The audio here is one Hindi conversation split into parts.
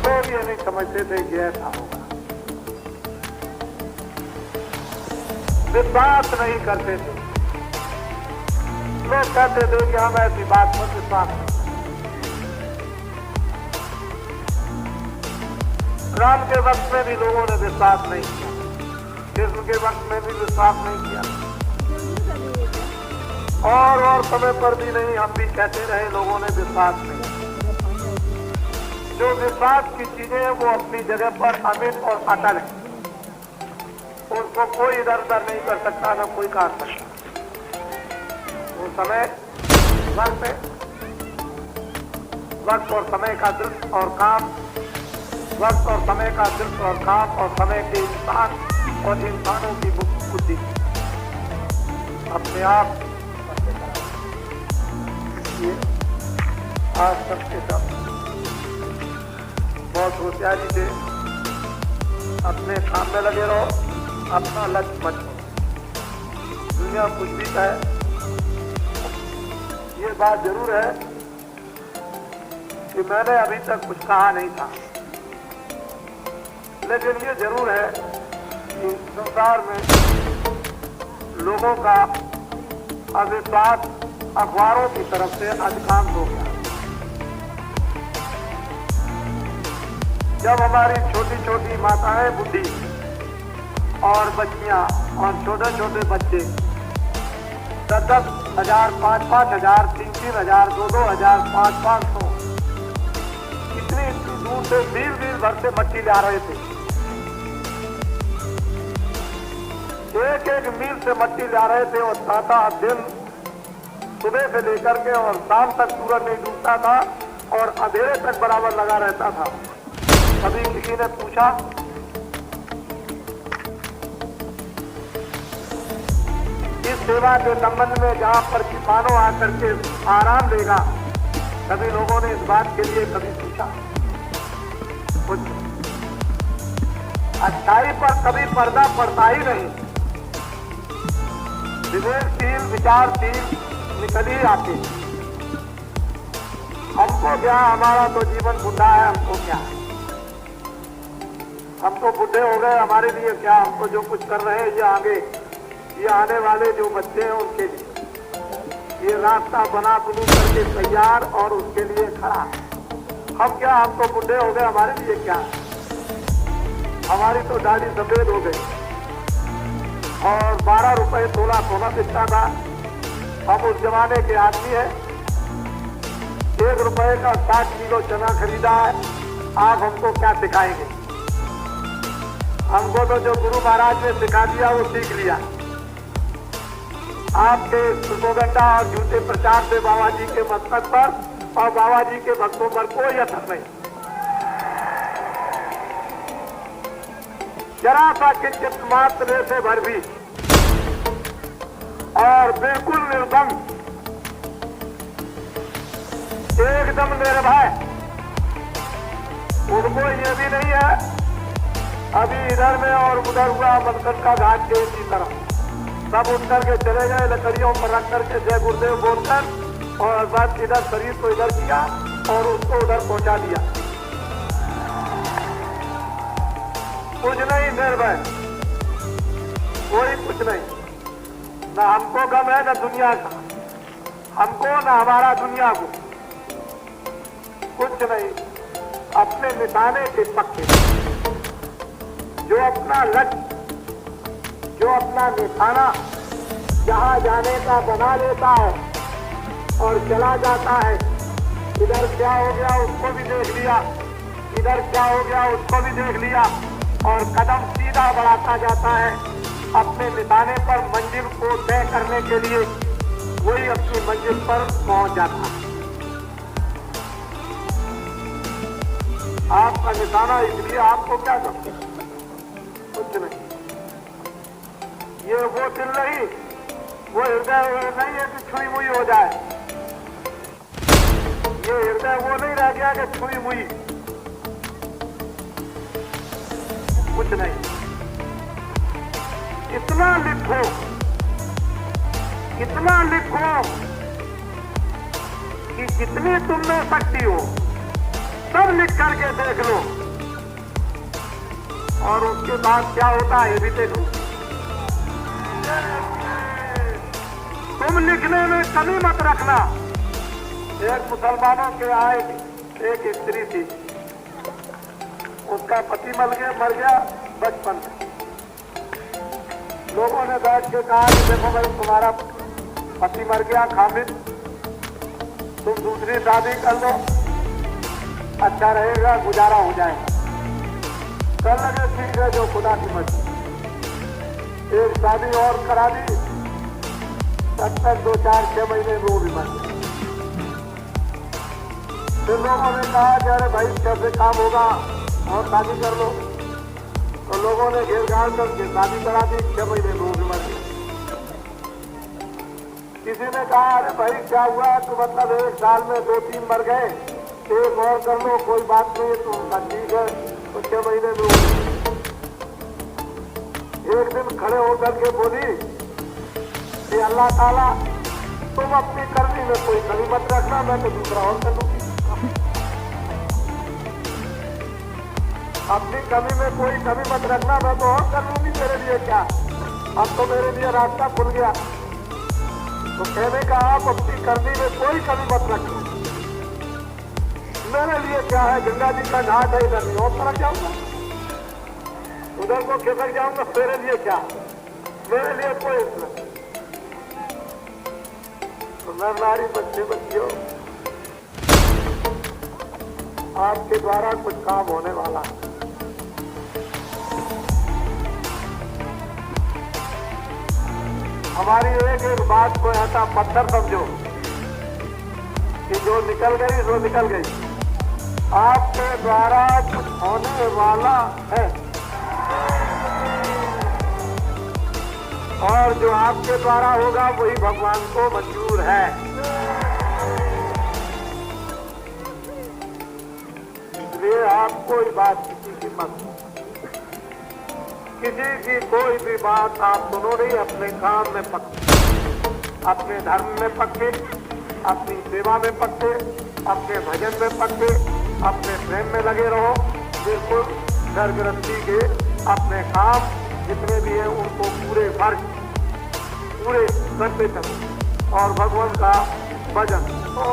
लोग ये नहीं समझते थे कि ऐसा होगा, विश्वास नहीं करते थे। लोग कहते थे कि हम ऐसी बात पर विश्वास नहीं करते। राम के वक्त में भी लोगों ने विश्वास नहीं किया, कृष्ण के वक्त में भी विश्वास नहीं किया, और समय पर भी नहीं। हम भी कहते रहे, लोगों ने विश्वास नहीं। जो विश्वास की चीजें हैं वो अपनी जगह पर अमिट और अटल है, उनको कोई इधर उधर नहीं कर सकता, न कोई काट सकता। वो समय वक्त और समय का दृश्य और काम, वक्त और समय का दृश्य और काम, और समय के इंसान और इंसानों की बुद्धि अपने आप। आज सबके सब बहुत होशियारी से अपने काम में लगे रहो, अपना लक्ष्य मत छोड़ो। दुनिया कुछ भी कहे, ये बात जरूर है कि मैंने अभी तक कुछ कहा नहीं था, लेकिन ये जरूर है कि संसार में लोगों का अविश्वास अखबारों की तरफ से अधिकांश हो गया। जब हमारी छोटी छोटी माताएं बुढ़ी और बच्चियां और छोटे छोटे बच्चे 10-10 हजार, 5-5 हजार, 3-3 हजार, 2-2 हजार, 5-500 इतनी दूर से मील भर से मट्टी ला रहे थे। एक मील से मट्टी ला रहे थे, और साता दिन सुबह से लेकर के और शाम तक सूरज नहीं डूबता था, और अंधेरे तक बराबर लगा रहता था। कभी किसी ने पूछा इस सेवा के संबंध में जहां पर किसानों आकर के आराम देगा, कभी लोगों ने इस बात के लिए कभी पूछा? कुछ अच्छाई पर कभी पर्दा पड़ता ही नहीं। विवेकशील विचारशील निकल ही आते। हमको क्या, हमारा तो जीवन बुढ़ा है, हमको क्या, हम तो बुढ़े हो गए, हमारे लिए क्या, हमको जो कुछ कर रहे हैं ये आगे, ये आने वाले जो बच्चे हैं उनके लिए ये रास्ता बना बुनू करके तैयार और उसके लिए खड़ा। हम क्या, हम तो बुढ़े हो गए, हमारे लिए क्या, हमारी तो दाढ़ी सफेद हो गई, और 12 रुपए तोला सोना बिकता था। हम उस जमाने के आदमी है, 1 रुपए का 60 किलो चना खरीदा है। आप हमको क्या सिखाएंगे? हमको तो जो गुरु महाराज ने सिखा दिया वो सीख लिया। आपके प्रोपेगेंडा और झूठे प्रचार से बाबा जी के मस्तक पर और बाबा जी के भक्तों पर कोई असर नहीं। जरा सा किंचित मात्र से भर भी और बिल्कुल निर्दम, एकदम निर्भय। उनको ये भी नहीं है अभी इधर में और उधर हुआ मलकट का घाट के इसी तरह सब उठ करके चले गए, लकड़ियों पर रख करके जय गुरुदेव बोलकर, और बस इधर शरीर को इधर किया और उसको उधर पहुंचा दिया। कुछ नहीं, निर्भय, कोई कुछ नहीं। न हमको गम है न दुनिया का, हमको न हमारा दुनिया को, कुछ नहीं। अपने निशाने के पक्के, जो अपना लक्ष्य, जो अपना निशाना जहां जाने का बना लेता है और चला जाता है। इधर क्या हो गया उसको भी देख लिया, इधर क्या हो गया उसको भी देख लिया, और कदम सीधा बढ़ाता जाता है अपने निशाने पर। मंजिल को तय करने के लिए वही अपनी मंजिल पर पहुंच जाता है। आपका निशाना, इसलिए आपको क्या करते हैं? कुछ नहीं। ये वो दिल नहीं, वो हृदय नहीं है कि छुई मुई हो जाए। ये हृदय वो नहीं रह गया कि छुई मुई, कुछ नहीं। इतना लिखो, इतना लिखो कि जितनी तुम में शक्ति हो सब लिख करके देख लो और उसके बाद क्या होता है ये भी देखो। तुम लिखने में कमी मत रखना। एक मुसलमानों के यहाँ एक स्त्री थी, उसका पति मर गया बचपन में। लोगों ने बैठ के कहा कि देखो भाई तुम्हारा पति मर गया खामिद, तुम दूसरी शादी कर लो, अच्छा रहेगा, गुजारा हो जाएगा। कर लगे ठीक है, जो खुदा की मर्जी। एक शादी और करा दी, तब तक 2-4-6 महीने में वो भी मर गया। फिर लोगों ने कहा कि अरे भाई कैसे काम होगा और शादी कर लो। तो लोगों ने घेर घाल करके शादी करा दी, 6 महीने में वो भी मर गया। किसी ने कहा अरे भाई क्या हुआ, तो मतलब 1 साल में 2-3 मर गए, एक और कर लो, कोई बात नहीं, तो उनका ठीक है, तो 6 महीने में हो गए। एक दिन खड़े होकर के बोली कि अल्लाह ताला तुम अपनी करनी में कोई कमी मत रखना, मैं तो दूसरा और कर लूंगी। अपनी कमी में कोई कमी मत रखना, मैं तो और कर लूंगी, तेरे लिए क्या, अब तो मेरे लिए रास्ता खुल गया। तो कहने का आप अपनी करनी में कोई कमी मत रखो, मेरे लिए क्या है, गंगा जी का घाट है, इधर नहीं और तरफ जाऊंगा, उधर को खिसक जाऊंगा, मेरे लिए क्या, मेरे लिए कोई नहीं। तो नर नारी बच्चे बच्चियों, आपके द्वारा कुछ काम होने वाला है। हमारी एक एक बात को ऐसा पत्थर समझो कि जो निकल गई वो निकल गई। आपके द्वारा कुछ होने वाला है और जो आपके द्वारा होगा वही भगवान को मंजूर है। इसलिए आप कोई बात किसी की मत, किसी की कोई भी बात आप सुनो नहीं, अपने काम में पक्के, अपने धर्म में पक्के, अपनी सेवा में पक्के, अपने भजन में पक्के, अपने प्रेम में लगे रहो। बिल्कुल घर गृहस्थी के अपने काम जितने भी हैं उनको पूरे फर्ज पूरे करते चलो और भगवान का भजन तो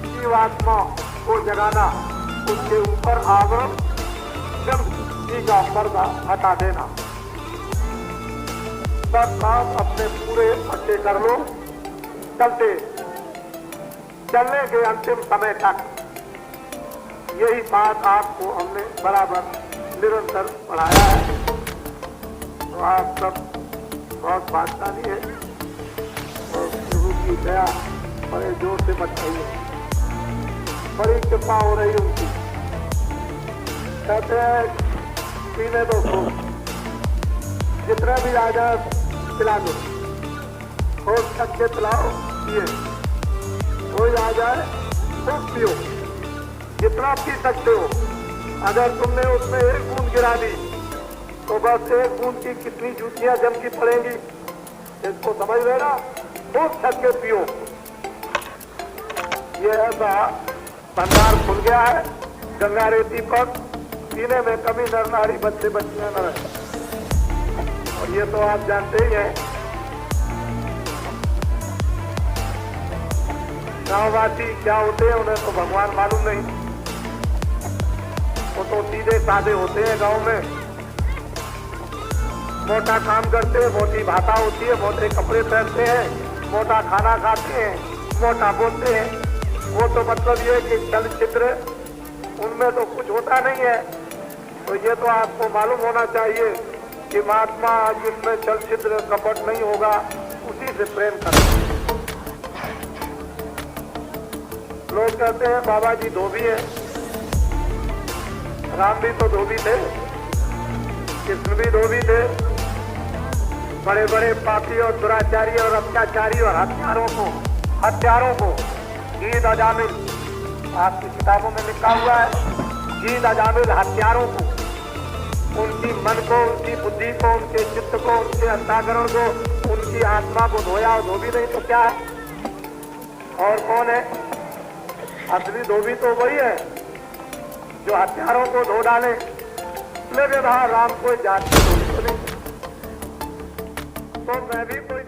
जीवात्मा को जगाना, उसके ऊपर आवरण का पर्दा हटा देना। सब काम अपने पूरे पक्के कर लो, चलने के अंतिम समय तक। यही बात आपको हमने बराबर निरंतर पढ़ाया है। तो आप सब बहुत भाग्यशाली है और प्रभु की दया बड़े जोर से बच रही है, बड़ी कृपा हो रही है उनकी। कहते हैं पीने दो खूब, जितना भी आ जाए पिला दो, खूब कच्चे पिलाओ, पिए, कोई आ जाए खूब पियो, जितना पी सकते हो। अगर तुमने उसमें 1 बूंद गिरा दी तो बस 1 बूंद की कितनी जूतियां जम की पड़ेंगी, इसको समझ लेना। खूब छक्के पियो। ये ऐसा भंडार खुल गया है गंगा रेती पर, पीने में कमी नर नारी बच्चे बच्चियां न रहे। और ये तो आप जानते ही हैं, गाँववासी क्या होते हैं उन्हें तो भगवान मालूम नहीं, वो तो सीधे साधे होते हैं। गांव में मोटा काम करते हैं, मोटी भाषा होती है, मोटे कपड़े पहनते हैं, मोटा खाना खाते हैं, मोटा बोलते हैं। वो तो मतलब ये कि चलचित्र उनमें तो कुछ होता नहीं है। तो ये तो आपको मालूम होना चाहिए कि महात्मा जिसमें चलचित्र कपट नहीं होगा उसी से प्रेम करें। लोग कहते हैं बाबा जी धोबी है, राम भी तो धोबी थे, कृष्ण भी धोबी थे। बड़े बड़े पापी और दुराचारी और अत्याचारी और हत्यारों को ईद अजामिल, आपकी किताबों में लिखा हुआ है, ईद अजामिल हत्यारों को, उनकी मन को, उनकी बुद्धि को, उनके चित्त को, उनके अंतःकरण को, उनकी आत्मा को धोया और धोबी नहीं तो क्या है? और कौन है असली धोबी? तो वही है जो हथियारों को धो डाले। लगे रहा राम कोई जाति तो नहीं, तो मैं भी कोई